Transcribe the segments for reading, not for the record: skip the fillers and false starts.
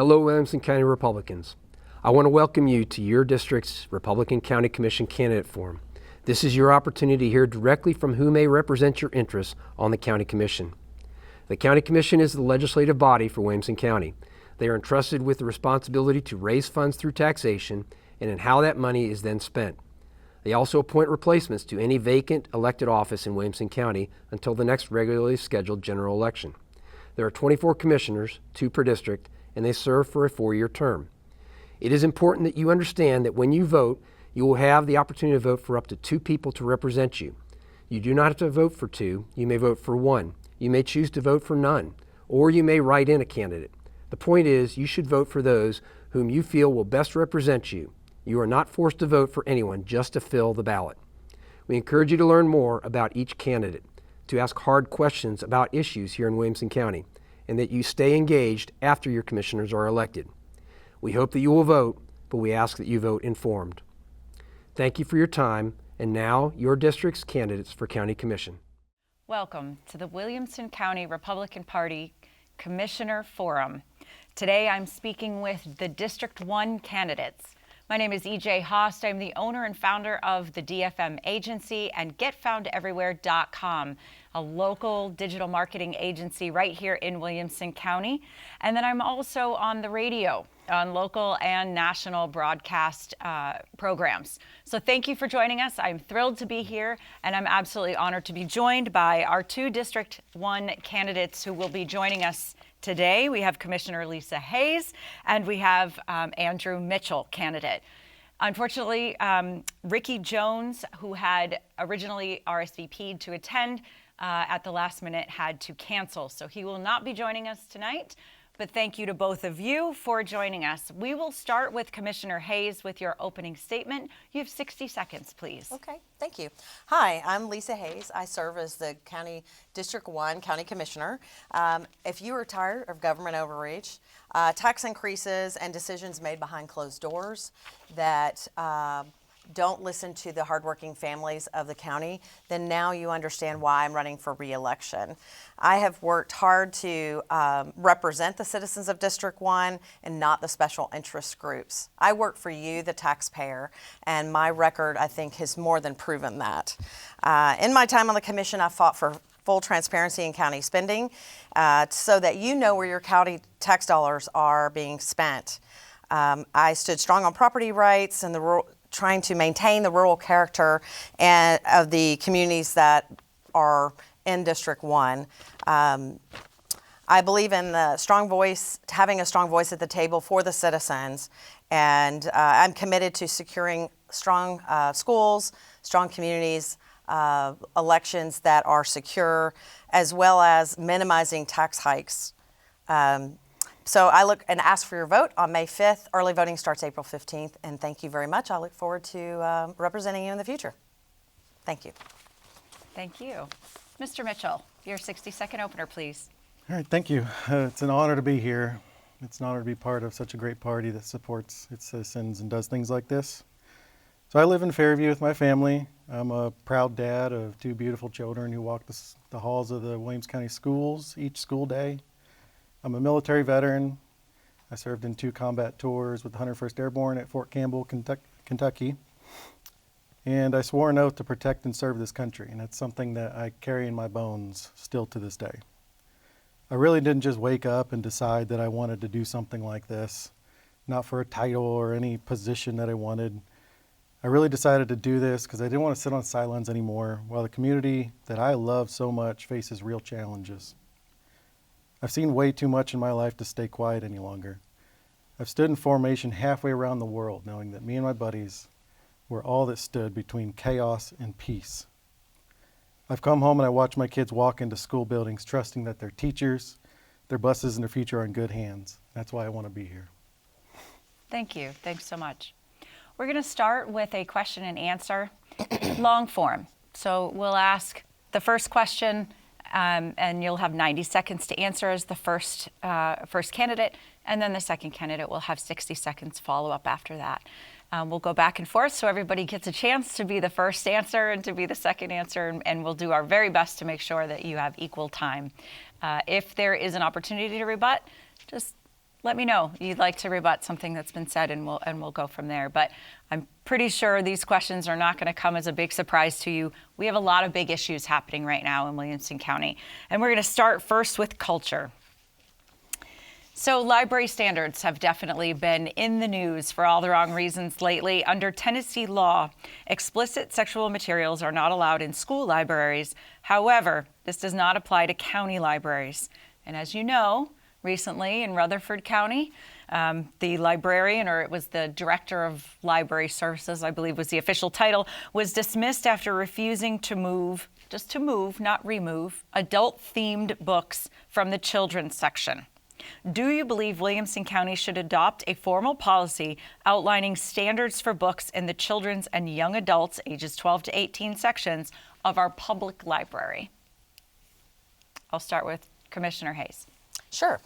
Hello, Williamson County Republicans. I want to welcome you to your district's Republican County Commission candidate forum. This is your opportunity to hear directly from who may represent your interests on the County Commission. The County Commission is the legislative body for Williamson County. They are entrusted with the responsibility to raise funds through taxation and in how that money is then spent. They also appoint replacements to any vacant elected office in Williamson County until the next regularly scheduled general election. There are 24 commissioners, 2 per district, and they serve for a 4-year term. It is important that you understand that when you vote, you will have the opportunity to vote for up to 2 people to represent you. You do not have to vote for 2. You may vote for 1. You may choose to vote for none, or you may write in a candidate. The point is, you should vote for those whom you feel will best represent you. You are not forced to vote for anyone just to fill the ballot. We encourage you to learn more about each candidate, to ask hard questions about issues here in Williamson County, and that you stay engaged after your commissioners are elected. We hope that you will vote, but we ask that you vote informed. Thank you for your time, and now your district's candidates for County Commission. Welcome to the Williamson County Republican Party Commissioner Forum. Today I'm speaking with the District 1 candidates. My name is EJ Haust. I'm the owner and founder of the DFM agency and GetFoundEverywhere.com, a local digital marketing agency right here in Williamson County. And then I'm also on the radio, on local and national broadcast programs. So thank you for joining us. I'm thrilled to be here, and I'm absolutely honored to be joined by our 2 District 1 candidates who will be joining us today. We have Commissioner Lisa Hayes, and we have Andrew Mitchell, candidate. Unfortunately, Ricky Jones, who had originally RSVP'd to attend at the last minute, had to cancel. So he will not be joining us tonight. But thank you to both of you for joining us. We will start with Commissioner Hayes with your opening statement. You have 60 seconds, please. Okay, thank you. Hi, I'm Lisa Hayes. I serve as the County District 1 County Commissioner. If you are tired of government overreach, tax increases, and decisions made behind closed doors that don't listen to the hardworking families of the county, then now you understand why I'm running for re-election. I have worked hard to represent the citizens of District 1 and not the special interest groups. I work for you, the taxpayer, and my record, I think, has more than proven that. In my time on the commission, I fought for full transparency in county spending so that you know where your county tax dollars are being spent. I stood strong on property rights and the rural, trying to maintain the rural character and of the communities that are in District 1. I believe in the strong voice, having a strong voice at the table for the citizens, and I'm committed to securing strong schools, strong communities, elections that are secure, as well as minimizing tax hikes. So I look and ask for your vote on May 5th. Early voting starts April 15th, and thank you very much. I look forward to representing you in the future. Thank you. Thank you. Mr. Mitchell, your 60-second opener, please. All right, thank you. It's an honor to be here. It's an honor to be part of such a great party that supports its citizens and does things like this. So I live in Fairview with my family. I'm a proud dad of 2 beautiful children who walk the halls of the Williams County schools each school day. I'm a military veteran. I served in 2 combat tours with the 101st Airborne at Fort Campbell, Kentucky. And I swore an oath to protect and serve this country, and it's something that I carry in my bones still to this day. I really didn't just wake up and decide that I wanted to do something like this, not for a title or any position that I wanted. I really decided to do this because I didn't want to sit on sidelines anymore while the community that I love so much faces real challenges. I've seen way too much in my life to stay quiet any longer. I've stood in formation halfway around the world knowing that me and my buddies were all that stood between chaos and peace. I've come home and I watch my kids walk into school buildings trusting that their teachers, their buses, and their future are in good hands. That's why I want to be here. Thank you. Thanks so much. We're going to start with a question and answer, long form. So we'll ask the first question, and you'll have 90 seconds to answer as the first candidate, and then the second candidate will have 60 seconds follow up after that. We'll go back and forth so everybody gets a chance to be the first answer and to be the second answer, and we'll do our very best to make sure that you have equal time. If there is an opportunity to rebut, just let me know. You'd like to rebut something that's been said, and we'll go from there. But I'm pretty sure these questions are not going to come as a big surprise to you. We have a lot of big issues happening right now in Williamson County. And we're going to start first with culture. So library standards have definitely been in the news for all the wrong reasons lately. Under Tennessee law, explicit sexual materials are not allowed in school libraries. However, this does not apply to county libraries. And as you know, recently in Rutherford County, the librarian, or it was the director of library services, I believe was the official title, was dismissed after refusing to move, just to move, not remove, adult-themed books from the children's section. Do you believe Williamson County should adopt a formal policy outlining standards for books in the children's and young adults ages 12 to 18 sections of our public library? I'll start with Commissioner Hayes. Sure.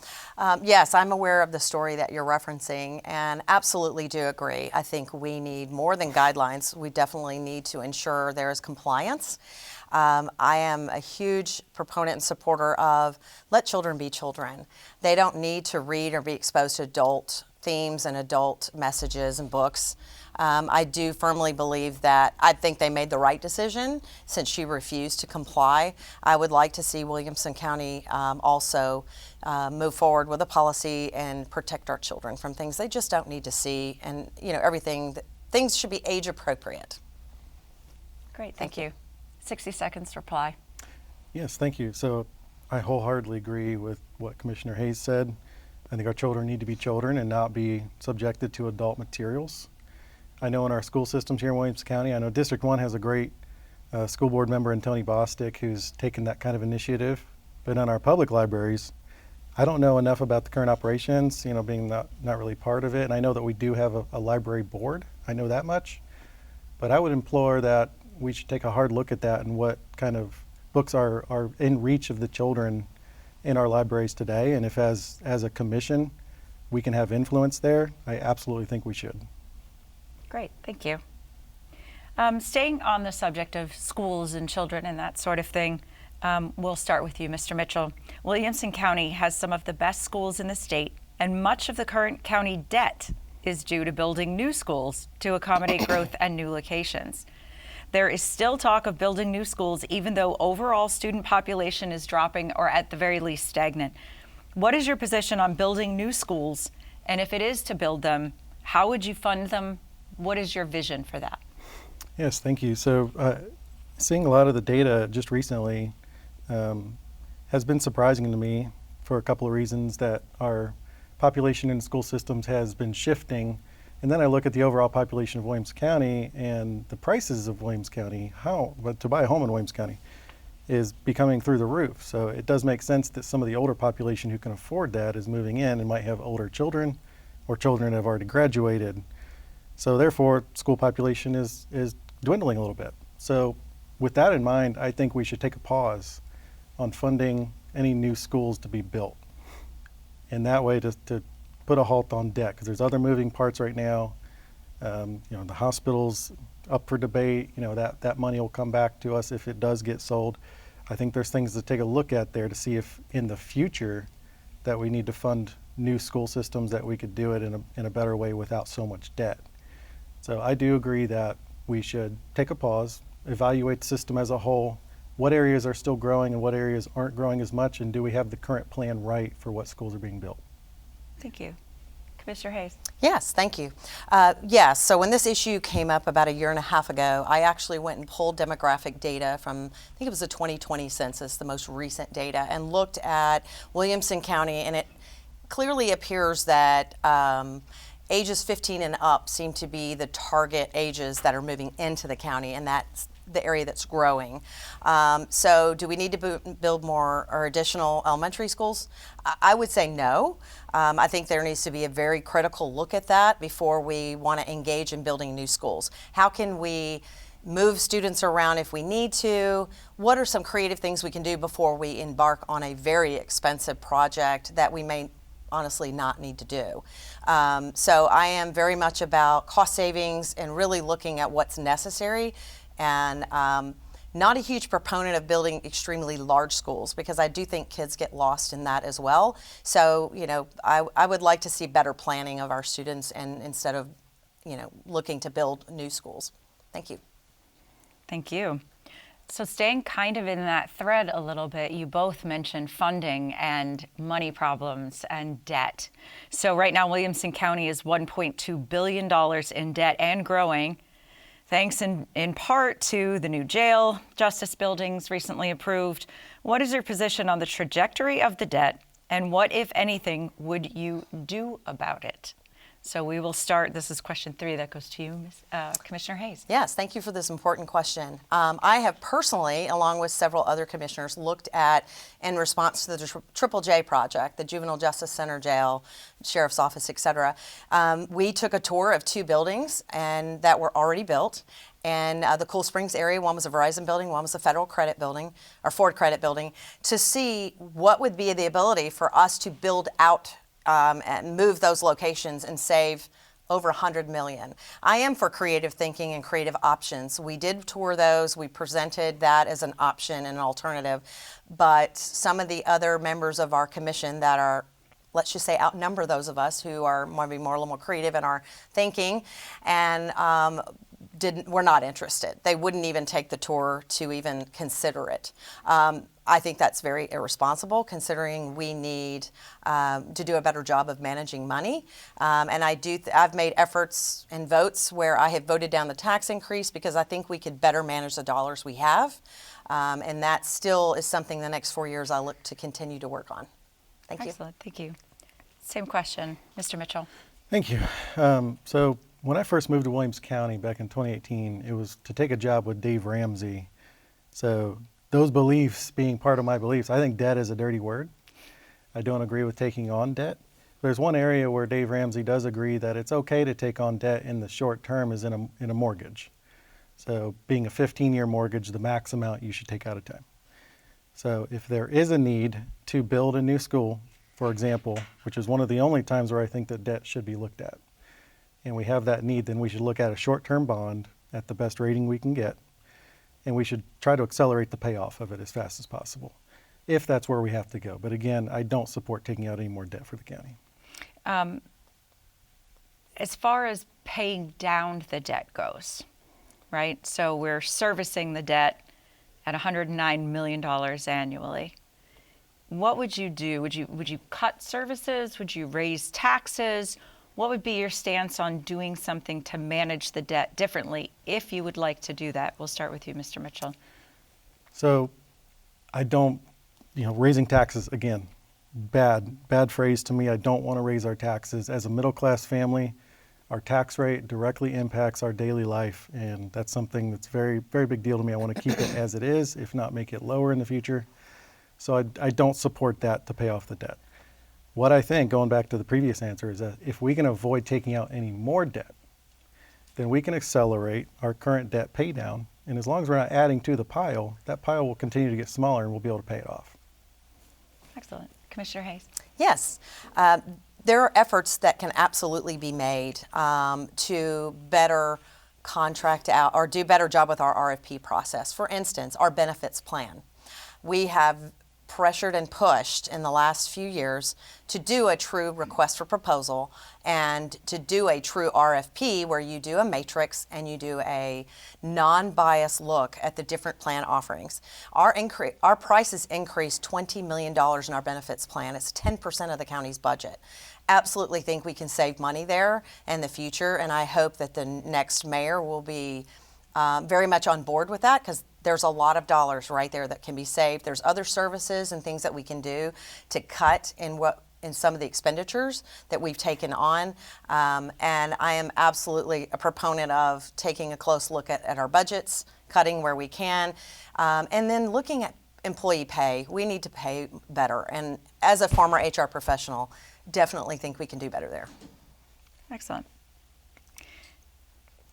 Yes, I'm aware of the story that you're referencing and absolutely do agree. I think we need more than guidelines. We definitely need to ensure there is compliance. I am a huge proponent and supporter of let children be children. They don't need to read or be exposed to adult themes and adult messages and books. I do firmly believe that I think they made the right decision since she refused to comply. I would like to see Williamson County also move forward with a policy and protect our children from things they just don't need to see, and things should be age appropriate. Great, thank you. 60 seconds to reply. Yes, thank you. So I wholeheartedly agree with what Commissioner Hayes said. I think our children need to be children and not be subjected to adult materials. I know in our school systems here in Williamson County, I know District 1 has a great school board member in Tony Bostick who's taken that kind of initiative. But in our public libraries, I don't know enough about the current operations, being not really part of it. And I know that we do have a library board. I know that much. But I would implore that we should take a hard look at that and what kind of books are in reach of the children in our libraries today. And if as a commission we can have influence there, I absolutely think we should. Great, thank you. Staying on the subject of schools and children and that sort of thing, we'll start with you, Mr. Mitchell. Williamson County has some of the best schools in the state, and much of the current county debt is due to building new schools to accommodate growth and new locations. There is still talk of building new schools, even though overall student population is dropping or at the very least stagnant. What is your position on building new schools? And if it is to build them, how would you fund them? What is your vision for that? Yes, thank you. So seeing a lot of the data just recently has been surprising to me for a couple of reasons, that our population in school systems has been shifting. And then I look at the overall population of Williamson County and the prices of Williamson County, but to buy a home in Williamson County is becoming through the roof. So it does make sense that some of the older population who can afford that is moving in and might have older children or children that have already graduated. So therefore, school population is dwindling a little bit. So with that in mind, I think we should take a pause on funding any new schools to be built. And that way to put a halt on debt, because there's other moving parts right now. The hospital's up for debate. That money will come back to us if it does get sold. I think there's things to take a look at there to see if in the future that we need to fund new school systems, that we could do it in a better way without so much debt. So I do agree that we should take a pause, evaluate the system as a whole. What areas are still growing and what areas aren't growing as much, and do we have the current plan right for what schools are being built? Thank you. Commissioner Hayes. Yes, thank you. Yes, so when this issue came up about a year and a half ago, I actually went and pulled demographic data from, I think it was the 2020 census, the most recent data, and looked at Williamson County, and it clearly appears that ages 15 and up seem to be the target ages that are moving into the county, and that's the area that's growing. So do we need to build more or additional elementary schools? I would say no. I think there needs to be a very critical look at that before we want to engage in building new schools. How can we move students around if we need to? What are some creative things we can do before we embark on a very expensive project that we may honestly not need to do? So I am very much about cost savings and really looking at what's necessary and Not a huge proponent of building extremely large schools because I do think kids get lost in that as well. So, I would like to see better planning of our students and instead of, looking to build new schools. Thank you. Thank you. So staying kind of in that thread a little bit, you both mentioned funding and money problems and debt. So right now, Williamson County is $1.2 billion in debt and growing, thanks in part to the new jail, justice buildings recently approved. What is your position on the trajectory of the debt, and what, if anything, would you do about it? So we will start. This is question 3 that goes to you, Commissioner Hayes. Yes, thank you for this important question. I have personally, along with several other commissioners, looked at, in response to the Triple J project, the Juvenile Justice Center Jail, Sheriff's Office, et cetera. We took a tour of 2 buildings and that were already built. And the Cool Springs area, one was a Verizon building, one was a Federal Credit building, or Ford Credit building, to see what would be the ability for us to build out and move those locations and save over $100 million. I am for creative thinking and creative options. We did tour those. We presented that as an option and an alternative. But some of the other members of our commission that are, let's just say, outnumber those of us who are maybe a little more creative in our thinking and were not interested. They wouldn't even take the tour to even consider it. I think that's very irresponsible considering we need to do a better job of managing money. And I've made efforts and votes where I have voted down the tax increase because I think we could better manage the dollars we have. And that still is something the next 4 years I look to continue to work on. Thank you. Excellent, thank you. Same question, Mr. Mitchell. Thank you. So when I first moved to Williamson County back in 2018, it was to take a job with Dave Ramsey. So those beliefs being part of my beliefs, I think debt is a dirty word. I don't agree with taking on debt. There's one area where Dave Ramsey does agree that it's okay to take on debt in the short term is in a mortgage. So being a 15-year mortgage, the max amount you should take out of time. So if there is a need to build a new school, for example, which is one of the only times where I think that debt should be looked at, and we have that need, then we should look at a short-term bond at the best rating we can get, and we should try to accelerate the payoff of it as fast as possible, if that's where we have to go. But again, I don't support taking out any more debt for the county. As far as paying down the debt goes, right? So we're servicing the debt at $109 million annually. What would you do? Would you cut services? Would you raise taxes? What would be your stance on doing something to manage the debt differently if you would like to do that? We'll start with you, Mr. Mitchell. So I don't, raising taxes, again, bad phrase to me. I don't want to raise our taxes. As a middle-class family, our tax rate directly impacts our daily life, and that's something that's very, very big deal to me. I want to keep it as it is, if not make it lower in the future. So I don't support that to pay off the debt. What I think, going back to the previous answer, is that if we can avoid taking out any more debt, then we can accelerate our current debt pay down. And as long as we're not adding to the pile, that pile will continue to get smaller and we'll be able to pay it off. Excellent. Commissioner Hayes. Yes. There are efforts that can absolutely be made to better contract out or do a better job with our RFP process. For instance, our benefits plan. We have pressured and pushed in the last few years to do a true request for proposal and to do a true RFP where you do a matrix and you do a non-biased look at the different plan offerings. Our prices increased $20 million in our benefits plan. It's 10% of the county's budget. Absolutely think we can save money there in the future, and I hope that the next mayor will be very much on board with that because there's a lot of dollars right there that can be saved. There's other services and things that we can do to cut in some of the expenditures that we've taken on. And I am absolutely a proponent of taking a close look at our budgets, cutting where we can, and then looking at employee pay. We need to pay better. And as a former HR professional, definitely think we can do better there. Excellent.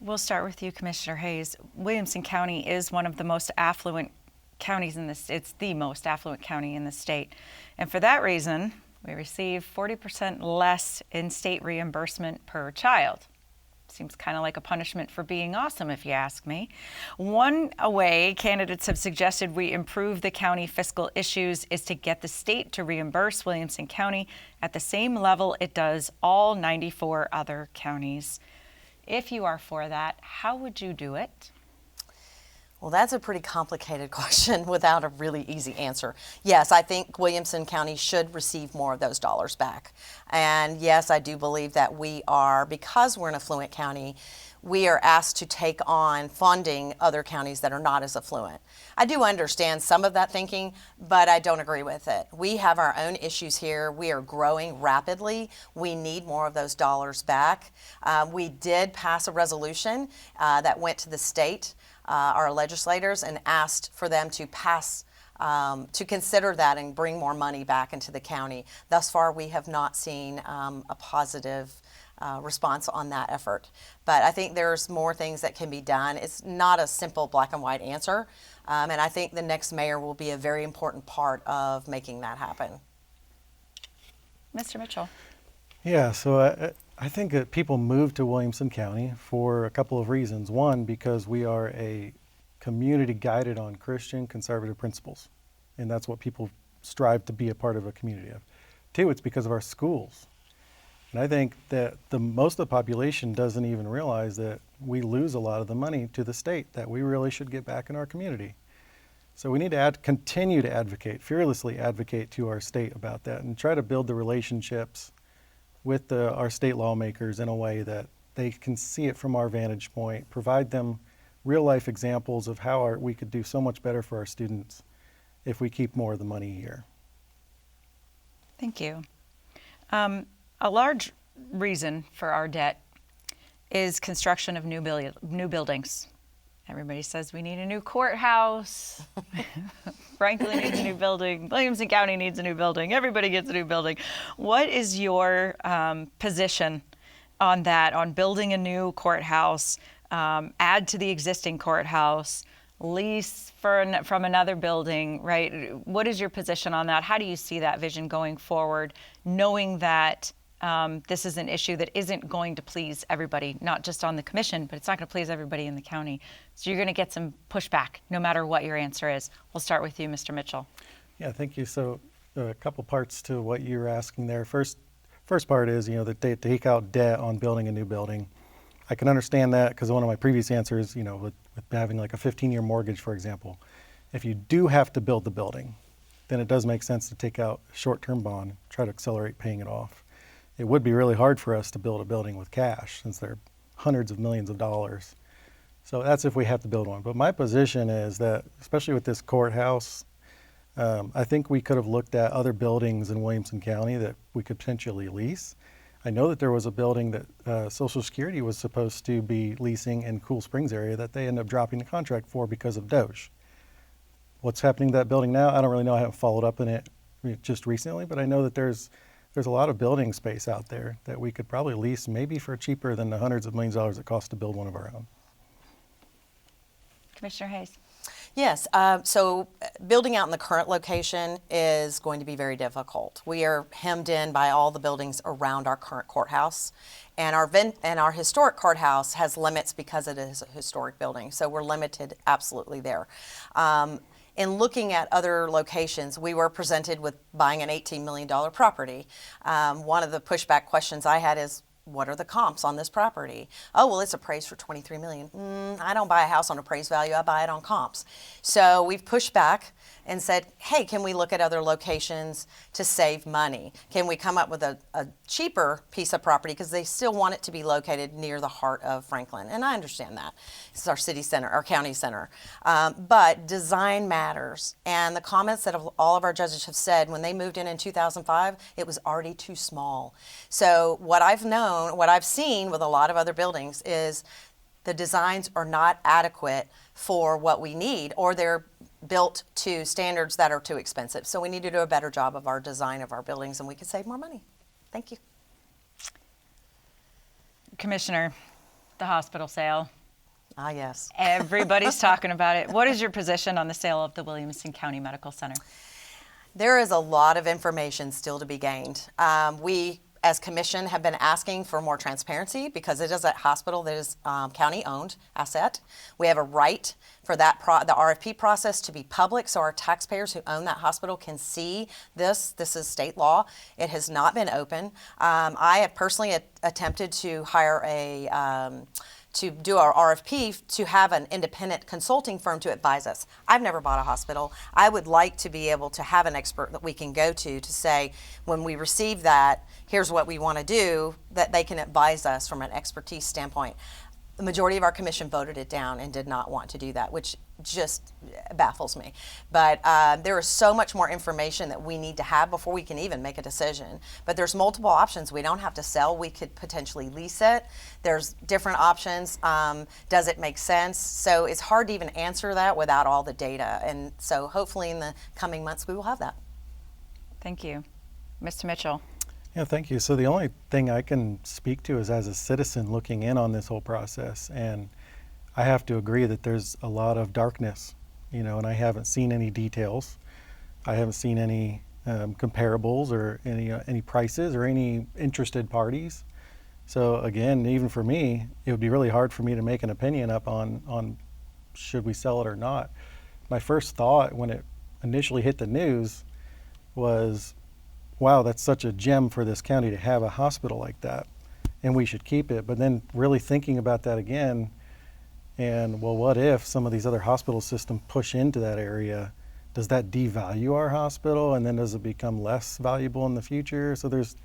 We'll start with you, Commissioner Hayes. Williamson County is one of the most affluent counties in this. It's the most affluent county in the state. And for that reason, we receive 40% less in state reimbursement per child. Seems kind of like a punishment for being awesome, if you ask me. One way candidates have suggested we improve the county fiscal issues is to get the state to reimburse Williamson County at the same level it does all 94 other counties. If you are for that, how would you do it? Well, that's a pretty complicated question without a really easy answer. Yes, I think Williamson County should receive more of those dollars back. And yes, I do believe that we are, because we're an affluent county, we are asked to take on funding other counties that are not as affluent. I do understand some of that thinking, but I don't agree with it. We have our own issues here. We are growing rapidly. We need more of those dollars back. We did pass a resolution that went to the state, our legislators, and asked for them to pass, to consider that and bring more money back into the county. Thus far, we have not seen a positive response on that effort. But I think there's more things that can be done. It's not a simple black and white answer. And I think the next mayor will be a very important part of making that happen. Mr. Mitchell. Yeah, so I think that people move to Williamson County for a couple of reasons. One, because we are a community guided on Christian conservative principles, and that's what people strive to be a part of a community of. Two, it's because of our schools. And I think that most of the population doesn't even realize that we lose a lot of the money to the state that we really should get back in our community. So we need to continue to advocate, fearlessly advocate to our state about that, and try to build the relationships with our state lawmakers in a way that they can see it from our vantage point, provide them real life examples of how we could do so much better for our students if we keep more of the money here. Thank you. A large reason for our debt is construction of new buildings. Everybody says we need a new courthouse. Franklin needs a new building. Williamson County needs a new building. Everybody gets a new building. What is your position on that, on building a new courthouse, add to the existing courthouse, lease from another building, right? What is your position on that? How do you see that vision going forward, knowing that this is an issue that isn't going to please everybody, not just on the commission, but it's not going to please everybody in the county. So you're going to get some pushback no matter what your answer is. We'll start with you, Mr. Mitchell. Yeah, thank you. So a couple parts to what you're asking there. First part is, that they take out debt on building a new building. I can understand that because one of my previous answers, with having like a 15-year mortgage, for example, if you do have to build the building, then it does make sense to take out a short-term bond, try to accelerate paying it off. It would be really hard for us to build a building with cash since they're hundreds of millions of dollars. So that's if we have to build one. But my position is that, especially with this courthouse, I think we could have looked at other buildings in Williamson County that we could potentially lease. I know that there was a building that Social Security was supposed to be leasing in Cool Springs area that they ended up dropping the contract for because of Doge. What's happening to that building now, I don't really know. I haven't followed up on it just recently, but I know that there's a lot of building space out there that we could probably lease maybe for cheaper than the hundreds of millions of dollars it costs to build one of our own. Commissioner Hayes. Yes, so building out in the current location is going to be very difficult. We are hemmed in by all the buildings around our current courthouse, and our historic courthouse has limits because it is a historic building, so we're limited absolutely there. In looking at other locations, we were presented with buying an $18 million property. One of the pushback questions I had is, what are the comps on this property? Oh, well, it's appraised for $23 million. I don't buy a house on appraised value, I buy it on comps. So we've pushed back and said, hey, can we look at other locations to save money? Can we come up with a cheaper piece of property, because they still want it to be located near the heart of Franklin, and I understand that. This is our city center, our county center. But design matters, and the comments that all of our judges have said, when they moved in 2005, it was already too small. So what I've seen with a lot of other buildings is the designs are not adequate for what we need, or they're built to standards that are too expensive. So we need to do a better job of our design of our buildings, and we could save more money. Thank you. Commissioner, the hospital sale. Ah, yes. Everybody's talking about it. What is your position on the sale of the Williamson County Medical Center? There is a lot of information still to be gained. We as commission, have been asking for more transparency because it is a hospital that is county-owned asset. We have a right for that the RFP process to be public, so our taxpayers who own that hospital can see this. This is state law. It has not been open. I have personally attempted to hire to do our RFP to have an independent consulting firm to advise us. I've never bought a hospital. I would like to be able to have an expert that we can go to say, when we receive that, here's what we want to do, that they can advise us from an expertise standpoint. The majority of our commission voted it down and did not want to do that, which just baffles me. But there is so much more information that we need to have before we can even make a decision. But there's multiple options. We don't have to sell. We could potentially lease it. There's different options. Does it make sense? So it's hard to even answer that without all the data. And so hopefully in the coming months we will have that. Thank you. Mr. Mitchell. Yeah, thank you. So the only thing I can speak to is as a citizen looking in on this whole process, and I have to agree that there's a lot of darkness, and I haven't seen any details. I haven't seen any comparables or any prices or any interested parties. So again, even for me, it would be really hard for me to make an opinion up on should we sell it or not. My first thought when it initially hit the news was, wow, that's such a gem for this county to have a hospital like that, and we should keep it. But then really thinking about that again, and well, what if some of these other hospital systems push into that area? Does that devalue our hospital, and then does it become less valuable in the future? So there's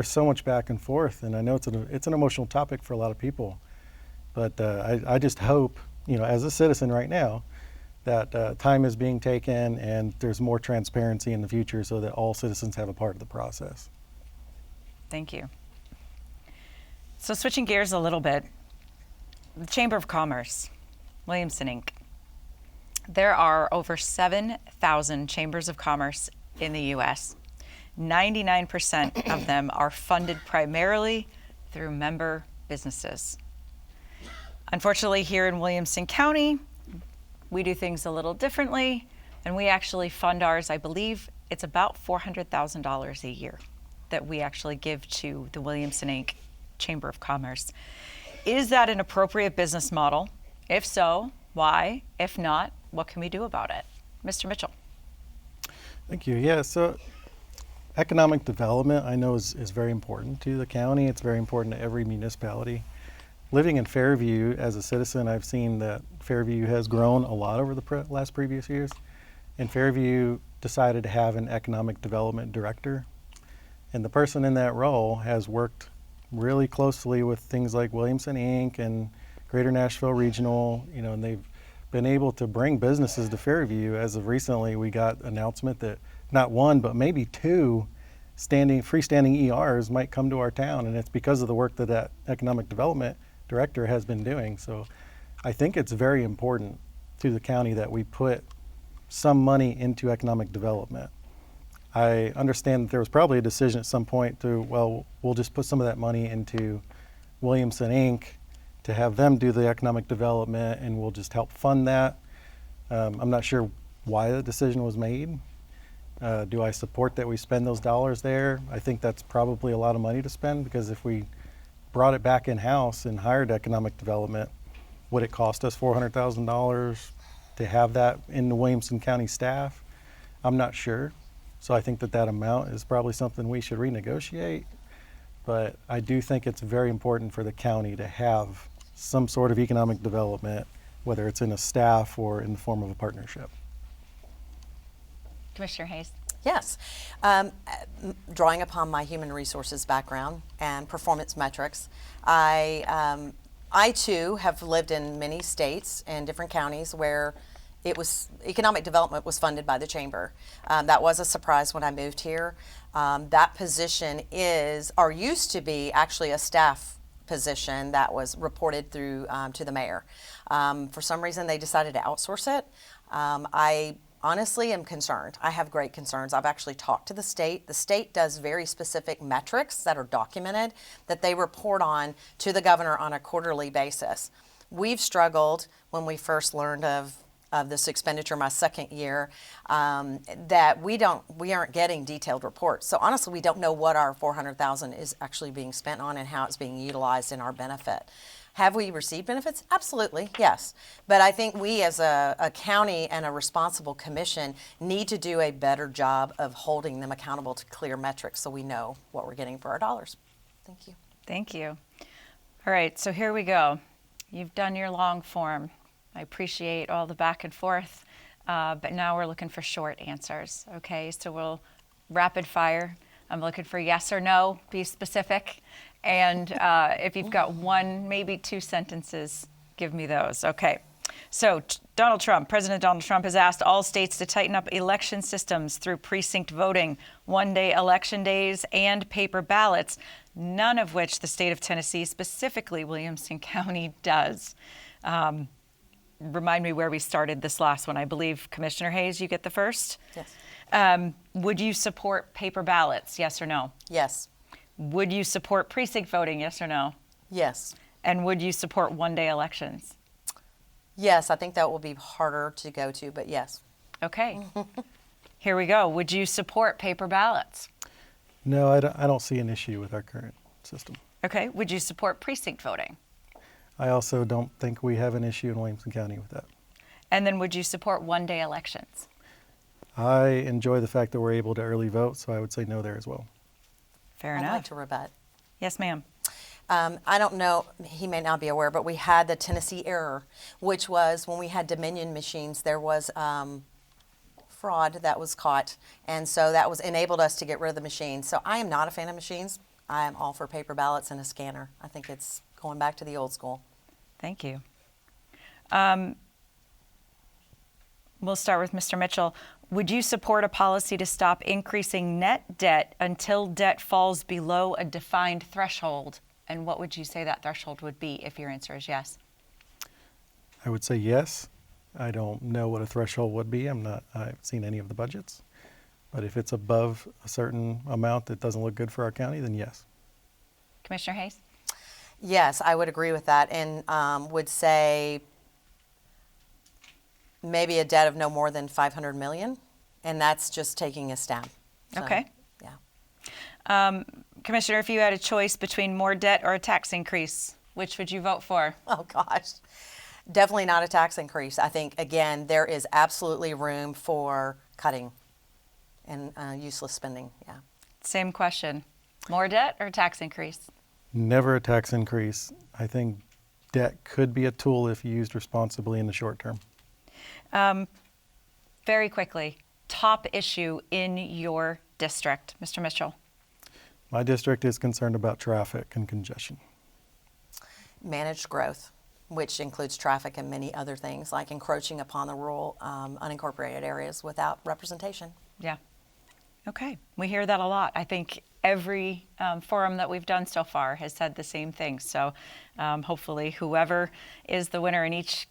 so much back and forth, and I know it's an emotional topic for a lot of people. But I just hope, as a citizen right now, that time is being taken and there's more transparency in the future so that all citizens have a part of the process. Thank you. So switching gears a little bit, the Chamber of Commerce, Williamson Inc. There are over 7,000 chambers of commerce in the U.S. 99% of them are funded primarily through member businesses. Unfortunately, here in Williamson County, we do things a little differently, and we actually fund ours. I believe it's about $400,000 a year that we actually give to the Williamson Inc. Chamber of Commerce. Is that an appropriate business model? If so, why? If not, what can we do about it? Mr. Mitchell. Thank you. Yeah, so economic development I know is very important to the county. It's very important to every municipality. Living in Fairview as a citizen, I've seen that Fairview has grown a lot over the last previous years. And Fairview decided to have an economic development director. And the person in that role has worked really closely with things like Williamson Inc. and Greater Nashville Regional, and they've been able to bring businesses to Fairview. As of recently, we got announcement that not one, but maybe two freestanding ERs might come to our town. And it's because of the work that economic development director has been doing. So I think it's very important to the county that we put some money into economic development. I understand that there was probably a decision at some point we'll just put some of that money into Williamson Inc. to have them do the economic development and we'll just help fund that. I'm not sure why the decision was made. Do I support that we spend those dollars there? I think that's probably a lot of money to spend, because if we brought it back in-house and hired economic development, would it cost us $400,000 to have that in the Williamson County staff? I'm not sure. So I think that amount is probably something we should renegotiate. But I do think it's very important for the county to have some sort of economic development, whether it's in a staff or in the form of a partnership. Commissioner Hayes. Yes. Drawing upon my human resources background and performance metrics, I too have lived in many states and different counties where economic development was funded by the chamber. That was a surprise when I moved here. That position used to be actually a staff position that was reported through to the mayor. For some reason, they decided to outsource it. I honestly am concerned. I have great concerns. I've actually talked to the state. The state does very specific metrics that are documented that they report on to the governor on a quarterly basis. We've struggled when we first learned of of this expenditure, my second year, that we aren't getting detailed reports. So honestly, we don't know what our $400,000 is actually being spent on and how it's being utilized in our benefit. Have we received benefits? Absolutely, yes. But I think we as a county and a responsible commission need to do a better job of holding them accountable to clear metrics so we know what we're getting for our dollars. Thank you. Thank you. All right, so here we go. You've done your long form. I appreciate all the back and forth, but now we're looking for short answers, okay? So we'll rapid fire. I'm looking for yes or no, be specific. And if you've got one, maybe two sentences, give me those, okay? So President Donald Trump has asked all states to tighten up election systems through precinct voting, one-day election days, and paper ballots, none of which the state of Tennessee, specifically Williamson County, does. Remind me where we started this last one. I believe, Commissioner Hayes, you get the first? Yes. Would you support paper ballots, yes or no? Yes. Would you support precinct voting, yes or no? Yes. And would you support one-day elections? Yes, I think that will be harder to go to, but yes. Okay. Here we go. Would you support paper ballots? No, I don't see an issue with our current system. Okay. Would you support precinct voting? I also don't think we have an issue in Williamson County with that. And then would you support one-day elections? I enjoy the fact that we're able to early vote, so I would say no there as well. Fair I'd enough. like to rebut. Yes, ma'am. I don't know, he may not be aware, but we had the Tennessee error, which was when we had Dominion machines, there was fraud that was caught. And so that was enabled us to get rid of the machine. So I am not a fan of machines. I am all for paper ballots and a scanner. I think it's going back to the old school. Thank you. We'll start with Mr. Mitchell. Would you support a policy to stop increasing net debt until debt falls below a defined threshold? And what would you say that threshold would be if your answer is yes? I would say yes. I don't know what a threshold would be. I haven't seen any of the budgets. But if it's above a certain amount that doesn't look good for our county, then yes. Commissioner Hayes? Yes, I would agree with that, and would say maybe a debt of no more than $500 million, and that's just taking a stab. So, Okay. Yeah. Commissioner, if you had a choice between more debt or a tax increase, which would you vote for? Oh gosh, definitely not a tax increase. I think again there is absolutely room for cutting and useless spending. Yeah. Same question. More debt or tax increase? Never a tax increase. I think debt could be a tool if used responsibly in the short term. Very quickly, top issue in your district, Mr. Mitchell. My district is concerned about traffic and congestion. Managed growth, which includes traffic and many other things like encroaching upon the rural unincorporated areas without representation. Yeah. Okay. We hear that a lot. I think every forum that we've done so far has said the same thing. So hopefully whoever is the winner in each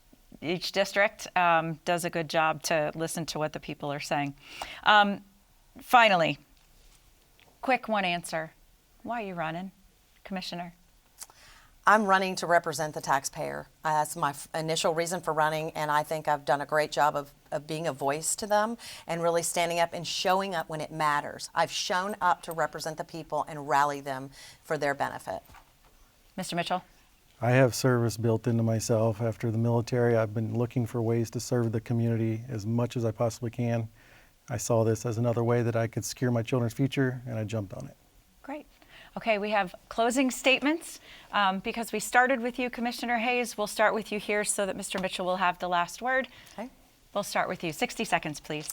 district does a good job to listen to what the people are saying. Finally, quick one answer. Why are you running, Commissioner? I'm running to represent the taxpayer. That's my initial reason for running, and I think I've done a great job of being a voice to them and really standing up and showing up when it matters. I've shown up to represent the people and rally them for their benefit. Mr. Mitchell? I have service built into myself. After the military, I've been looking for ways to serve the community as much as I possibly can. I saw this as another way that I could secure my children's future, and I jumped on it. Great. Okay, we have closing statements. Because we started with you, Commissioner Hayes, we'll start with you here so that Mr. Mitchell will have the last word. Okay. We'll start with you. 60 seconds, please.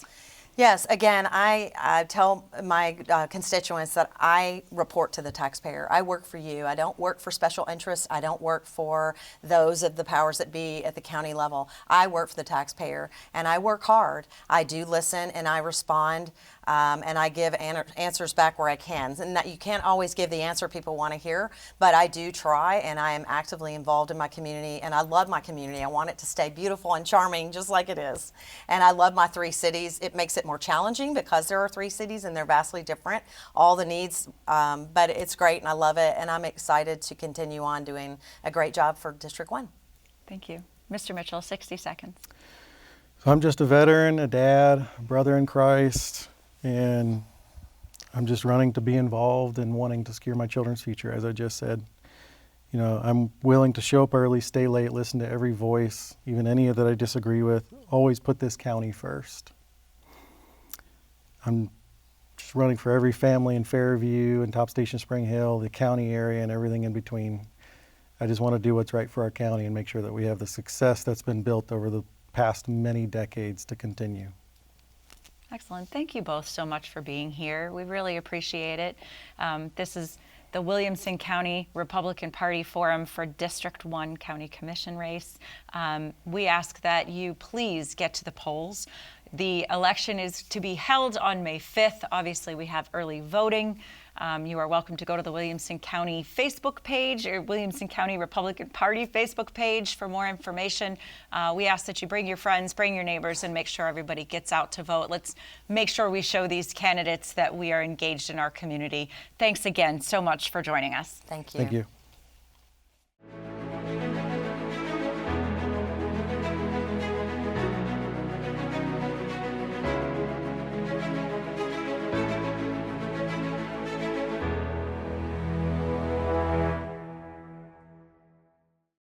Yes, again, I tell my constituents that I report to the taxpayer. I work for you. I don't work for special interests. I don't work for those of the powers that be at the county level. I work for the taxpayer, and I work hard. I do listen, and I respond, and I give answers back where I can. And that you can't always give the answer people want to hear, but I do try, and I am actively involved in my community, and I love my community. I want it to stay beautiful and charming, just like it is. And I love my 3 cities. It makes it more challenging because there are 3 cities and they're vastly different, all the needs, but it's great and I love it, and I'm excited to continue on doing a great job for District 1. Thank you. Mr. Mitchell, 60 seconds. So I'm just a veteran, a dad, a brother in Christ, and I'm just running to be involved and wanting to secure my children's future, as I just said. You know, I'm willing to show up early, stay late, listen to every voice, even any that I disagree with. Always put this county first. I'm just running for every family in Fairview and Top Station Spring Hill, the county area, and everything in between. I just want to do what's right for our county and make sure that we have the success that's been built over the past many decades to continue. Excellent. Thank you both so much for being here. We really appreciate it. This is the Williamson County Republican Party Forum for District 1 County Commission race. We ask that you please get to the polls. The election is to be held on May 5th. Obviously, we have early voting. You are welcome to go to the Williamson County Facebook page or Williamson County Republican Party Facebook page for more information. We ask that you bring your friends, bring your neighbors, and make sure everybody gets out to vote. Let's make sure we show these candidates that we are engaged in our community. Thanks again so much for joining us. Thank you. Thank you.